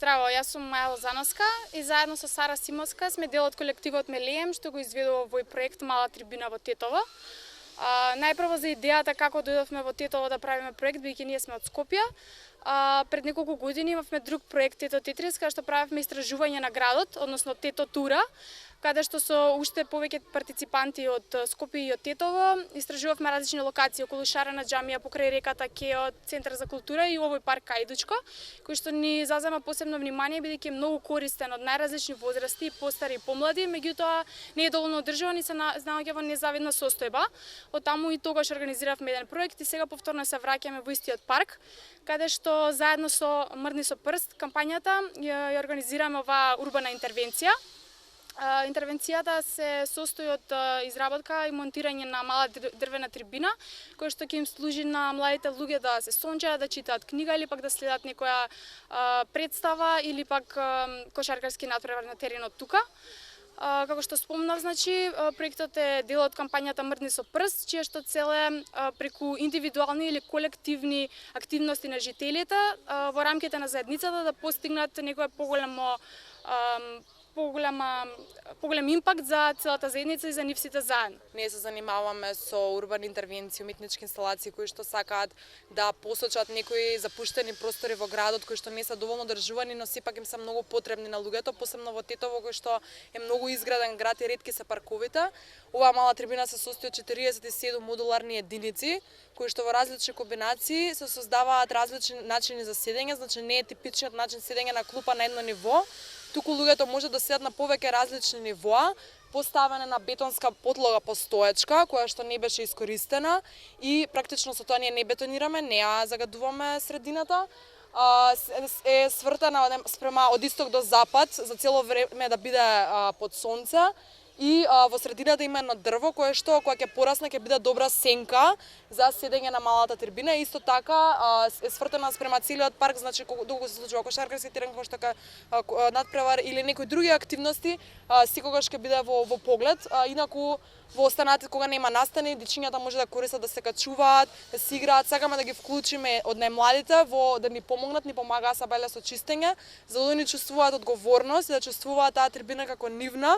Здраво, јас сум Маја Лозановска и заедно со Сара Симовска сме дел од колективот Мелием што го изведува овој проект Мала трибина во Тетово. Најпрво за идејата како дојдовме во Тетово да правиме проект, бидејќи ние сме од Скопје. Пред неколку години имавме друг проект Тето Тетрис, каде што правевме истражување на градот, односно Тето тура, каде што со уште повеќе партиципанти од Скопје и од Тетово истражувавме различни локации околу Шарена џамија, покрај реката Кео, Центар за култура и овој парк Кајдучко, кој што ни зазема посебно внимание бидејќи е многу користен од најразлични возрасти, постари и помлади, меѓутоа не е доволно одржуван и се наоѓа во незавидна состојба. Од таму и тогаш организиравме еден проект и сега повторно се враќаме во истиот парк, каде што заедно со Мрдни со прст кампањата ја организираме оваа урбана интервенција. Интервенцијата се состои од изработка и монтирање на мала дрвена трибина, која што ќе им служи на младите луѓе да се сончаат, да читаат книга или пак да следат некоја представа или пак кошаркарски натпревар на теренот тука. Како што спомнав, значи, проектот е дел од кампањата Мрдни со прст, чија што цел е преку индивидуални или колективни активности на жителите во рамките на заедницата да постигнат некоја поголем импакт за целата заедница и за нив сите заедно. Ние се занимаваме со урбани интервенции, уметнички инсталации кои што сакаат да посочат некои запуштени простори во градот кои што не се доволно одржувани, но сепак им се многу потребни на луѓето, посебно во Тетово кој што е многу изграден град и ретки се парковите. Оваа мала трибина се состои од 47 модуларни единици кои што во различни комбинации се создаваат различни начини за седење, значи не е типичниот начин седење на клупа на едно ниво, туку луѓето може да седат на повеќе различни нивоа, поставена на бетонска подлога постоечка, која што не беше искористена и практично со тоа ние не бетонираме, не ја загадуваме средината. Е свртена спрема од исток до запад за цело време да биде под сонце. И во средината има едно дрво кое што кога ќе порасне ќе биде добра сенка за седење на малата трибина. Исто така е свртена спрема целиот парк, значи доколку се случува кошаркарски терен, кој што надпревар или некои други активности, секогаш ќе биде во поглед. Инаку во останатите кога нема настани, дечињата може да користат да се качуваат, да се играат. Сакаме да ги вклучиме од најмладите во да ни помогнат, ни помагаа са бајле со чистење, за да они чувствуваат одговорност и да чувствуваат таа трибина како нивна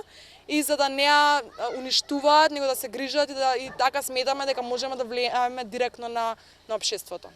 и за да не ја уништуваат, него да се грижат и така сметаме дека можеме да влијаеме директно на општеството.